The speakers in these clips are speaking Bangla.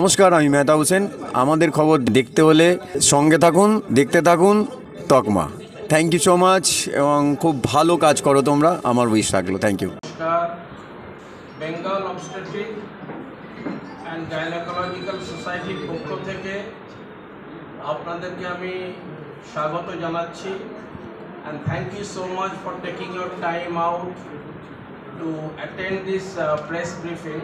নমস্কার, আমি মেহতা হোসেন। আমাদের খবর দেখতে হলে সঙ্গে থাকুন, দেখতে থাকুন তকমা। থ্যাংক ইউ সো মাচ, এবং খুব ভালো কাজ করো তোমরা, আমার উইশ থাকলো। Thank you. নমস্কার, বেঙ্গল অবস্টেট্রিক অ্যান্ড গাইনোকোলজিক্যাল সোসাইটির পক্ষ থেকে আপনাদেরকে আমি স্বাগত জানাচ্ছি। And thank you so much for taking your time out to attend this press briefing,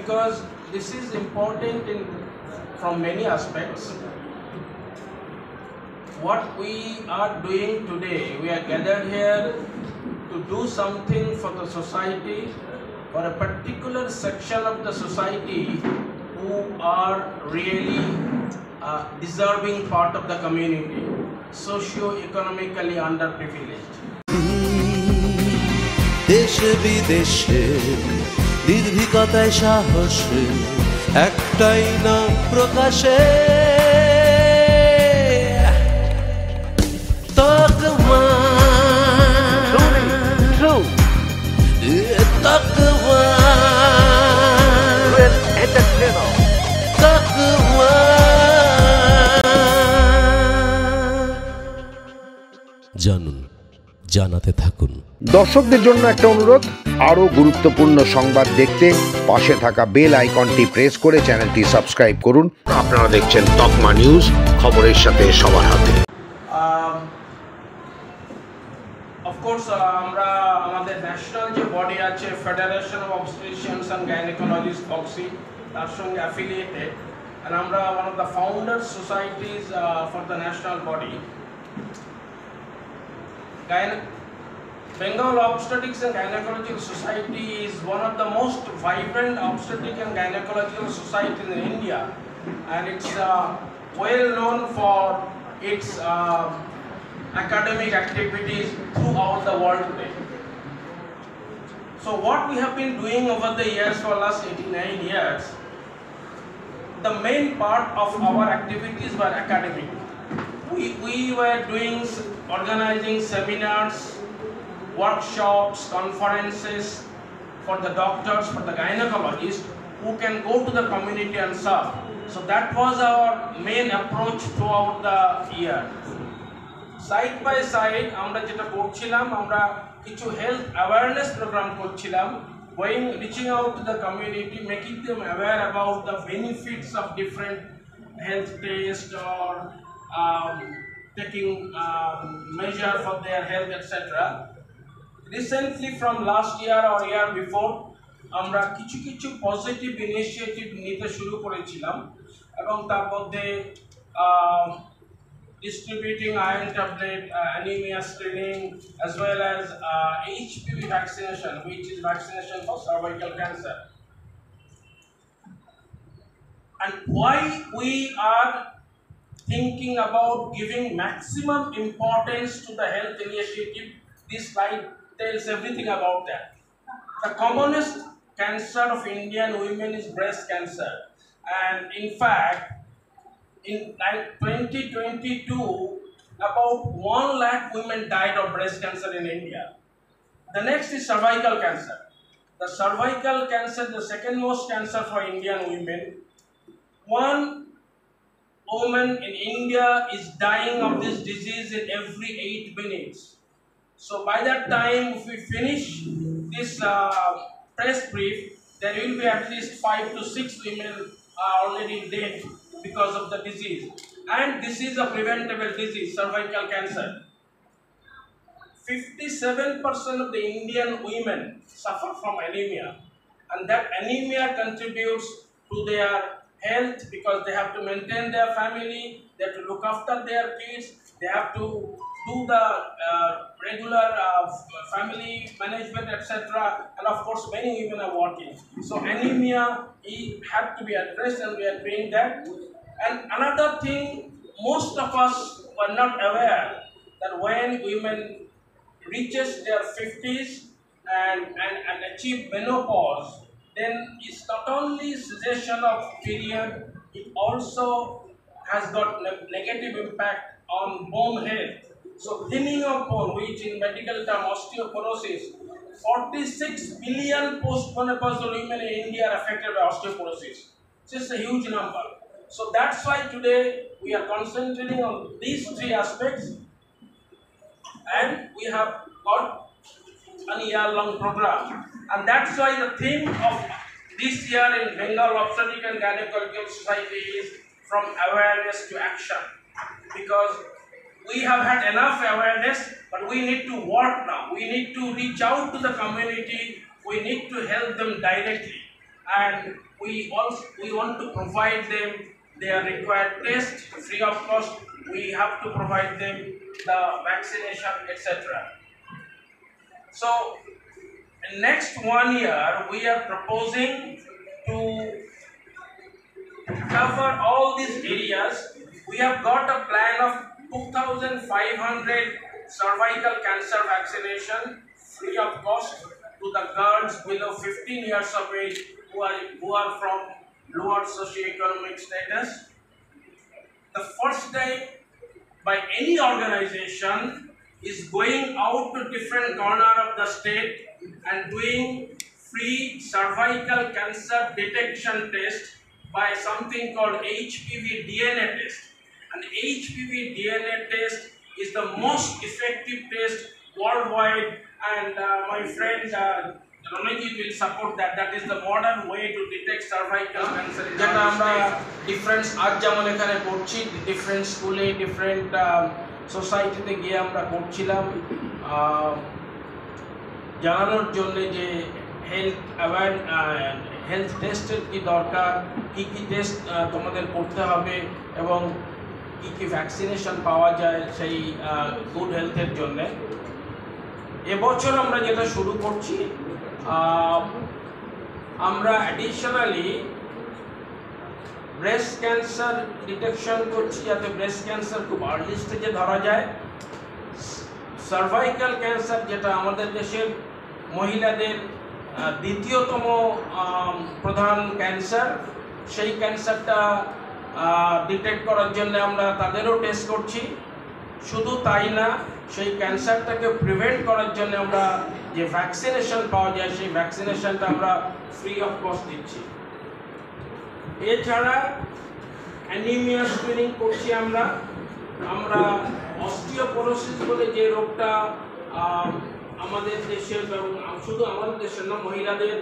because this is important from many aspects. What we are doing today, we are gathered here to do something for the society, for a particular section of the society who are really deserving part of the community, socio-economically underprivileged. দেশে বিদেশে নির্ভীকতায় সাহসে একটাই না প্রকাশে তকমা তকমা তকমা। জানুন, জানাতে থাকুন। দর্শকদের জন্য একটা অনুরোধ, আরও গুরুত্বপূর্ণ সংবাদ দেখতে পাশে থাকা বেল আইকনটি প্রেস করে চ্যানেলটি সাবস্ক্রাইব করুন। আপনারা দেখছেন তকমা নিউজ, খবরের সাথে সবার হাতে। অফকোর্স আমরা আমাদের ন্যাশনাল যে বডি আছে federation of obstetricians and gynaecologist foxy, তার সঙ্গে অ্যাফিলিয়েটেড, অ্যান্ড আমরা one of the founder societies for the national body. Bengal Obstetrics and Gynecological Society is one of the most vibrant obstetric and gynecological societies in India, and it's well known for its academic activities throughout the world today. So what we have been doing over the years, for last 89 years, the main part of our activities were academic. We were organizing seminars, workshops, conferences for the doctors, for the gynecologists who can go to the community and serve. So that was our main approach throughout the year. Side by side, আমরা যেটা করছিলাম, আমরা কিছু health awareness program করছিলাম, reaching out to the community, making them aware about the benefits of different health tests or taking measure for their health, etc. Recently, from last year or year before, আমরা কিছু পজিটিভ ইনিশিয়েটিভ নিতে শুরু করেছিলাম, এবং তার মধ্যে distributing iron tablet, anemia screening, as well as HPV vaccination, which is vaccination for cervical cancer. And why we are thinking about giving maximum importance to the health initiative, this slide tells everything about that. The commonest cancer of Indian women is breast cancer, and in fact in 2022 about 1 lakh women died of breast cancer in India. The next is cervical cancer. The cervical cancer, the second most cancer for Indian women. One woman in India is dying of this disease in every 8 minutes. So by that time, if we finish this press brief, there will be at least 5 to 6 women are already dead because of the disease. And this is a preventable disease, cervical cancer. 57% of the Indian women suffer from anemia, and that anemia contributes to their health because they have to maintain their family, they have to look after their kids, they have to do the regular family management, etc. And of course, many women are working. So anemia had to be addressed, and we are doing that. And another thing, most of us were not aware that when women reaches their 50s and achieve menopause, then it's not only cessation of period, it also has got negative impact on bone health. So thinning of bone, which in medical term osteoporosis, 46 billion postmenopausal women in India are affected by osteoporosis. So it's a huge number. So that's why today we are concentrating on these three aspects, and we have got a year-long program. And that's why the theme of this year in Bengal Obstetric and Gynecological Society is from awareness to action. Because we have had enough awareness, but we need to work now. We need to reach out to the community. We need to help them directly. And we want to provide them their required test free of cost. We have to provide them the vaccination, etc. So, in next 1 year, we are proposing to cover all these areas. We have got a plan of 2,500 cervical cancer vaccination free of cost to the girls below 15 years of age who are from lower socioeconomic status. The first time by any organization is going out to different corner of the state and doing free cervical cancer detection test by something called HPV DNA test. And HPV DNA test is the most effective test worldwide, and my friend Ronaji will support that. That is the modern way to detect cervical cancer. যেটা আমরা ডিফারেন্ট আজ যেমন এখানে পড়ছি ডিফারেন্ট স্কুলে ডিফারেন্ট সোসাইটিতে গিয়ে আমরা করছিলাম জানানোর জন্য যে হেলথ টেস্টের কি দরকার, কি টেস্ট তোমাদের করতে হবে এবং কি ভ্যাকসিনেশন পাওয়া যায় সেই গুড হেলথের জন্য। এবছর আমরা যেটা শুরু করছি, আমরা অ্যাডিশনালি ব্রেস্ট ক্যান্সার ডিটেকশন করছি যাতে ব্রেস্ট ক্যান্সার খুব আর্লি স্টেজে ধরা যায়। সার্ভাইকাল ক্যান্সার যেটা আমাদের দেশের মহিলাদের দ্বিতীয়তম প্রধান ক্যান্সার, সেই ক্যান্সারটা ডিটেক্ট করার জন্য আমরা তাদেরও টেস্ট করছি। শুধু তাই না, সেই ক্যান্সারটাকে প্রিভেন্ট করার জন্য আমরা যে ভ্যাকসিনেশন পাওয়া যায় সেই ভ্যাকসিনেশনটা আমরা ফ্রি অফ কস্ট দিচ্ছি। এছাড়া অ্যানিমিয়া স্ক্রিনিং করছি আমরা অস্টিওপোরোসিস বলে যে রোগটা আমাদের দেশের এবং শুধু আমাদের দেশের না, মহিলাদের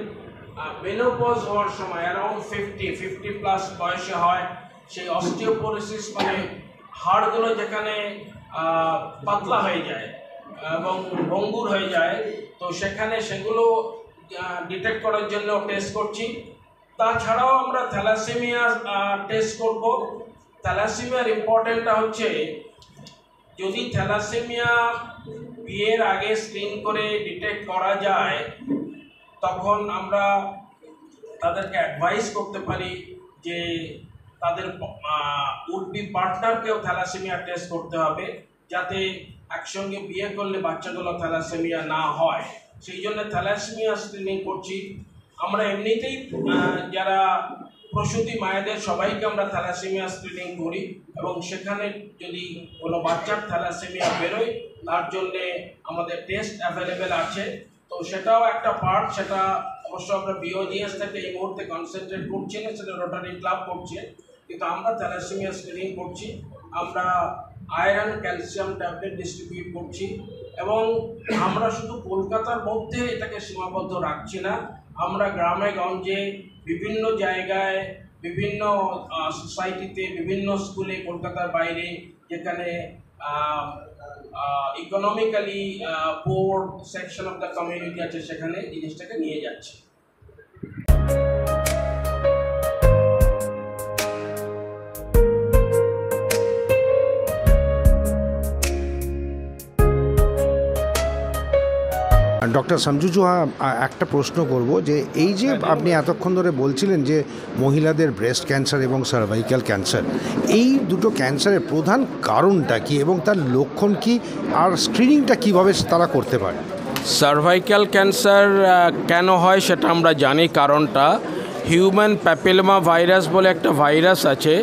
মেনোপজ হওয়ার সময় অ্যারাউন্ড 50+ বয়সে হয়। সেই অস্টিওপোরোসিস মানে হাড়গুলো যেখানে পাতলা হয়ে যায় এবং ভঙ্গুর হয়ে যায়, তো সেগুলো ডিটেক্ট করার জন্য টেস্ট করছি। তাছাড়াও আমরা থ্যালাসেমিয়া টেস্ট করব। থ্যালাসেমিয়ার ইম্পর্টেন্টটা হচ্ছে যদি থ্যালাসেমিয়া বিয়ের আগে স্ক্রিন করে ডিটেক্ট করা যায়, তখন আমরা তাদেরকে অ্যাডভাইস করতে পারি যে তাদের উড বি পার্টনারকেও থ্যালাসেমিয়া টেস্ট করতে হবে, যাতে একসঙ্গে বিয়ে করলে বাচ্চাগুলো থ্যালাসেমিয়া না হয়। সেই জন্য থ্যালাসেমিয়া স্ক্রিনিং করছি। আমরা এমনিতেই যারা প্রসূতি মায়েদের সবাইকে আমরা থ্যালাসেমিয়া স্ক্রিনিং করি, এবং সেখানে যদি কোনো বাচ্চার থ্যালাসেমিয়া বেরোয় তার জন্যে আমাদের টেস্ট অ্যাভেলেবেল আছে। তো সেটাও একটা পার্ট, সেটা অবশ্য আমরা বিওজিএস থেকে এই মুহূর্তে কনসেন্ট্রেট করছি না, সেটা রোটারি ক্লাব করছে, কিন্তু আমরা থ্যালাসেমিয়া স্ক্রিনিং করছি। আমরা আয়রন ক্যালসিয়াম ট্যাবলেট ডিস্ট্রিবিউট করছি, এবং আমরা শুধু কলকাতার মধ্যে এটাকে সীমাবদ্ধ রাখছি না, আমরা গ্রামে গঞ্জে বিভিন্ন জায়গায় বিভিন্ন সোসাইটিতে বিভিন্ন স্কুলে কলকাতার বাইরে যেখানে economically poor section of the community আছে সেখানে জিনিসটাকে নিয়ে যাচ্ছি। ডক্টর সঞ্জু জোহা, একটা প্রশ্ন করব যে এই যে আপনি এতক্ষণ ধরে বলছিলেন যে মহিলাদের ব্রেস্ট ক্যান্সার এবং সার্ভাইকাল ক্যান্সার, এই দুটো ক্যান্সারের প্রধান কারণটা কি এবং তার লক্ষণ কি, আর স্ক্রিনিংটা কিভাবে তারা করতে পারে? সার্ভাইকাল ক্যান্সার কেন হয় সেটা আমরা জানি। কারণটা হিউম্যান প্যাপিলোমা ভাইরাস বলে একটা ভাইরাস আছে।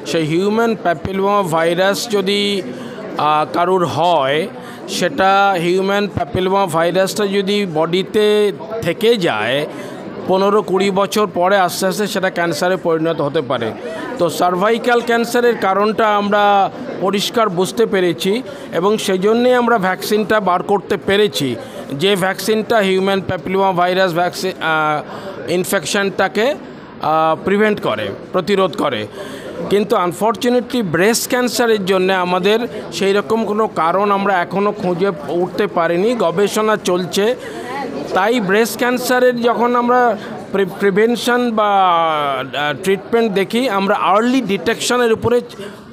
সেই হিউম্যান প্যাপিলোমা ভাইরাস যদি কারুর হয় সেটা হিউম্যান প্যাপিলোমা ভাইরাসটা যদি বডিতে থেকে যায় 15-20 বছর পরে আস্তে আস্তে সেটা ক্যান্সারে পরিণত হতে পারে। তো সার্ভাইকাল ক্যান্সারের কারণটা আমরা পরিষ্কার বুঝতে পেরেছি এবং সেই জন্যেই আমরা ভ্যাকসিনটা বার করতে পেরেছি, যে ভ্যাকসিনটা হিউম্যান প্যাপিলোমা ভাইরাস ইনফেকশনটাকে প্রিভেন্ট করে, প্রতিরোধ করে। কিন্তু আনফর্চুনেটলি ব্রেস্ট ক্যান্সারের জন্য আমাদের সেই রকম কোনো কারণ আমরা এখনও খুঁজে উঠতে পারিনি, গবেষণা চলছে। তাই ব্রেস্ট ক্যান্সারের যখন আমরা প্রিভেনশন বা ট্রিটমেন্ট দেখি, আমরা আর্লি ডিটেকশনের উপরে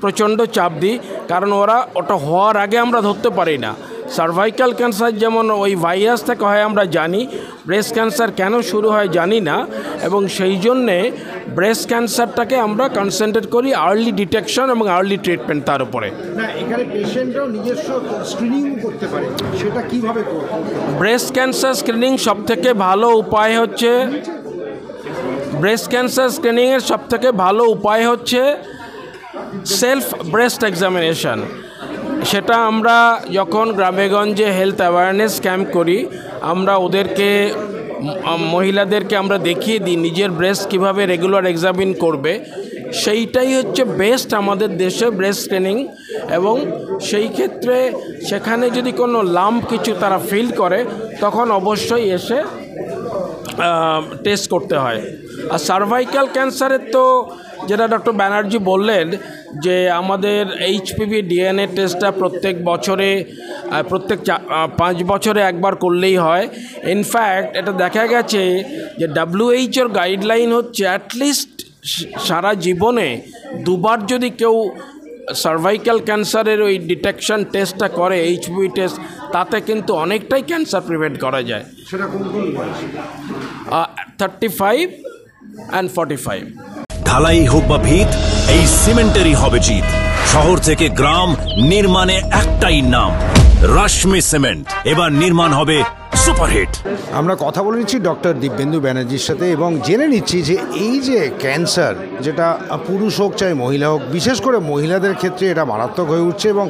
প্রচণ্ড চাপ দিই, কারণ ওটা হওয়ার আগে আমরা ধরতে পারি না। সার্ভাইকাল ক্যান্সার যেমন ওই ভাইরাস থেকে হয় আমরা জানি, ব্রেস্ট ক্যান্সার কেন শুরু হয় জানি না, এবং সেই জন্যে ব্রেস্ট ক্যান্সারটাকে আমরা কনসেন্ট্রেট করি আর্লি ডিটেকশন এবং আর্লি ট্রিটমেন্ট তার উপরে। না, এখানে পেশেন্টরাও নিজস্ব স্ক্রিনিং করতে পারে, সেটা কিভাবে করবে? ব্রেস্ট ক্যান্সার স্ক্রিনিং সবথেকে ভালো উপায় হচ্ছে সেলফ ব্রেস্ট এক্সামিনেশন। সেটা আমরা যখন গ্রামেগঞ্জে হেলথ অ্যাওয়ারনেস ক্যাম্প করি, আমরা মহিলাদেরকে আমরা দেখিয়ে দিই নিজের ব্রেস্ট কীভাবে রেগুলার এক্সামিন করবে। সেইটাই হচ্ছে বেস্ট আমাদের দেশে ব্রেস্ট স্ক্রিনিং। এবং সেই ক্ষেত্রে সেখানে যদি কোনো লাম্প কিছু তারা ফিল করে, তখন অবশ্যই এসে টেস্ট করতে হয়। আর সার্ভাইকাল ক্যান্সারের তো যেটা ডক্টর ব্যানার্জি বললেন, যে আমাদের HPV DNA টেস্টটা প্রত্যেক 5 বছরে একবার করলেই হয়। ইনফ্যাক্ট এটা দেখা গেছে যে WHO গাইডলাইন হচ্ছে অ্যাটলিস্ট সারা জীবনে 2 বার যদি কেউ সার্ভাইকাল ক্যান্সারের ওই ডিটেকশন টেস্টটা করে, HPV টেস্ট, তাতে কিন্তু অনেকটাই ক্যান্সার প্রিভেন্ট করা যায়। সেটা কোন 35 and 45। ঢালাই হোক বা ভিত, এই সিমেন্টেরই হবে জিত। শহর থেকে গ্রাম, নির্মাণে একটাই নাম, রশ্মি সিমেন্ট। এবার নির্মাণ হবে সুপারহিট। আমরা কথা বলে নিচ্ছি ডক্টর দিব্যেন্দু ব্যানার্জির সাথে এবং জেনে নিচ্ছি যে এই যে ক্যান্সার, যেটা পুরুষ হোক চাই মহিলা হোক, বিশেষ করে মহিলাদের ক্ষেত্রে এটা মারাত্মক হয়ে উঠছে এবং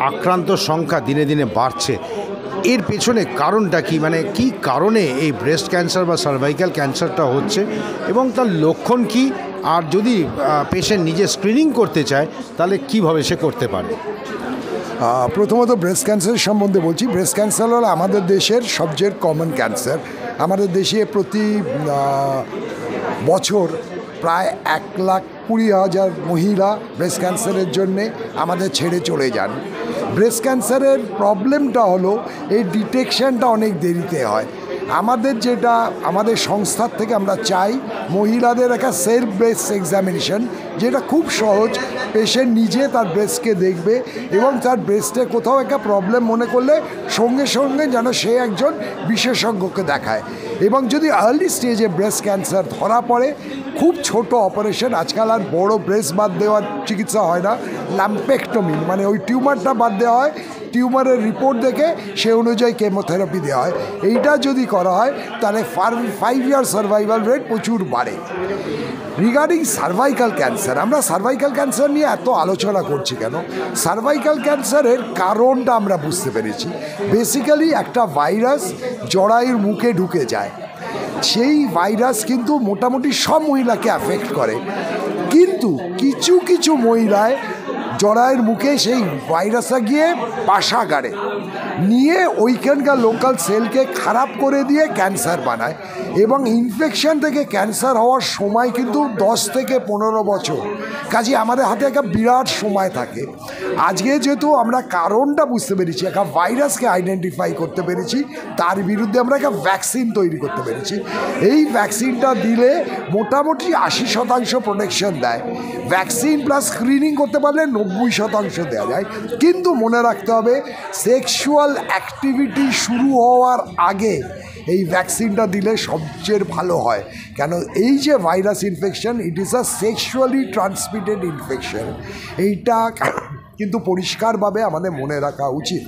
আক্রান্ত সংখ্যা দিনে দিনে বাড়ছে। এর পেছনে কারণটা কি, মানে কি কারণে এই ব্রেস্ট ক্যান্সার বা সার্ভাইকাল ক্যান্সারটা হচ্ছে এবং তার লক্ষণ কি, আর যদি পেশেন্ট নিজে স্ক্রিনিং করতে চায় তাহলে কিভাবে সে করতে পারে? প্রথমত ব্রেস্ট ক্যান্সার সম্বন্ধে বলছি। ব্রেস্ট ক্যান্সার হলো আমাদের দেশের সবচেয়ে কমন ক্যান্সার। আমাদের দেশে প্রতি বছর প্রায় 1,20,000 মহিলা ব্রেস্ট ক্যান্সারের জন্যে আমাদের ছেড়ে চলে যান। ব্রেস্ট ক্যান্সারের প্রবলেমটা হলো এই ডিটেকশনটা অনেক দেরিতে হয়। আমাদের সংস্থার থেকে আমরা চাই মহিলাদের একটা সেলফ ব্রেস্ট এক্সামিনেশন, যেটা খুব সহজ। পেশেন্ট নিজে তার ব্রেস্টকে দেখবে এবং তার ব্রেস্টে কোথাও একটা প্রবলেম মনে করলে সঙ্গে সঙ্গে যেন সে একজন বিশেষজ্ঞকে দেখায়। এবং যদি আর্লি স্টেজে ব্রেস্ট ক্যান্সার ধরা পড়ে, খুব ছোট অপারেশন, আজকাল আর বড় ব্রেস্ট বাদ দেওয়ার চিকিৎসা হয় না, লাম্পেক্টমি মানে ওই টিউমারটা বাদ দেওয়া হয়, টিউমারের রিপোর্ট দেখে সে অনুযায়ী কেমোথেরাপি দেওয়া হয়। এইটা যদি করা হয় তাহলে 5 ইয়ার সার্ভাইভাল রেট প্রচুর বাড়ে। রিগার্ডিং সার্ভাইকাল ক্যান্সার, আমরা সার্ভাইকাল ক্যান্সার নিয়ে এত আলোচনা করছি কেন? সার্ভাইকাল ক্যান্সারের কারণটা আমরা বুঝতে পেরেছি। বেসিক্যালি একটা ভাইরাস জরায়ুর মুখে ঢুকে যায়। সেই ভাইরাস কিন্তু মোটামুটি সব মহিলাকে অ্যাফেক্ট করে, কিন্তু কিছু কিছু মহিলায় জরায়ের মুখে সেই ভাইরাসটা গিয়ে বাসা গাড়ে, নিয়ে ওইখানকার লোকাল সেলকে খারাপ করে দিয়ে ক্যান্সার বানায়। এবং ইনফেকশন থেকে ক্যান্সার হওয়ার সময় কিন্তু 10 থেকে 15 বছর। কাজে আমাদের হাতে একটা বিরাট সময় থাকে। আজকে যেহেতু আমরা কারণটা বুঝতে পেরেছি, একটা ভাইরাসকে আইডেন্টিফাই করতে পেরেছি, তার বিরুদ্ধে আমরা একটা ভ্যাকসিন তৈরি করতে পেরেছি। এই ভ্যাকসিনটা দিলে মোটামুটি 80% প্রোটেকশন দেয়। ভ্যাকসিন প্লাস স্ক্রিনিং করতে পারলে 90% দেওয়া যায়। কিন্তু মনে রাখতে হবে, সেক্সুয়াল অ্যাক্টিভিটি শুরু হওয়ার আগে এই ভ্যাকসিনটা দিলে সবচেয়ে ভালো হয়। কেন, এই যে virus infection, it is a sexually transmitted infection. এইটা কিন্তু পরিষ্কারভাবে আমাদের মনে রাখা উচিত।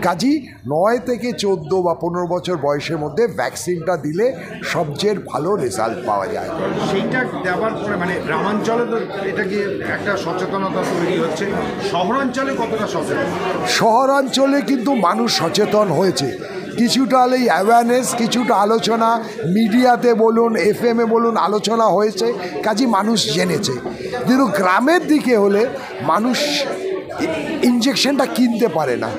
কাজী 9 থেকে 14 বা 15 বছর বয়সের মধ্যে ভ্যাকসিনটা দিলে সবচেয়ে ভালো রেজাল্ট পাওয়া যায়। সেইটা দেওয়ার পরে মানে গ্রামাঞ্চলে তো এটা কি একটা সচেতনতা তৈরি হচ্ছে, শহরাঞ্চলে কতটা সচেতন? শহরাঞ্চলে কিন্তু মানুষ সচেতন হয়েছে, কিছুটা এই অ্যাওয়ারনেস, কিছুটা আলোচনা মিডিয়াতে বলুন, FM-এ বলুন, আলোচনা হয়েছে, কাজে মানুষ জেনেছে। কিন্তু গ্রামের দিকে হলে মানুষ ইঞ্জেকশনটা কিনতে পারে না।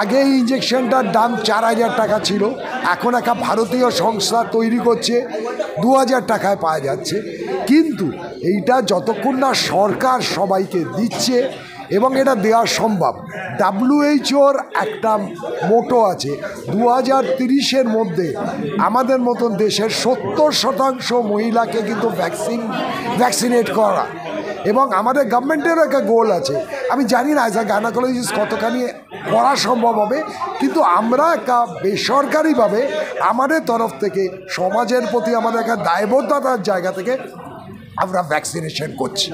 আগে এই ইঞ্জেকশনটার দাম 4000 টাকা ছিল, এখন একটা ভারতীয় সংস্থা তৈরি করছে 2000 টাকায় পাওয়া যাচ্ছে। কিন্তু এইটা যতক্ষণ না সরকার সবাইকে দিচ্ছে এবং এটা দেওয়া সম্ভব। WHO-র একটা মোটো আছে 2030-এর মধ্যে আমাদের মতন দেশের 70% মহিলাকে কিন্তু ভ্যাকসিনেট করা, এবং আমাদের গভর্নমেন্টেরও একটা গোল আছে। আমি জানি না অ্যাজ আ গাইনোকোলজিস্ট কতখানি করা সম্ভব হবে, কিন্তু আমরা একটা বেসরকারিভাবে আমাদের তরফ থেকে সমাজের প্রতি আমাদের একটা দায়বদ্ধতার জায়গা থেকে আমরা ভ্যাকসিনেশন করছি।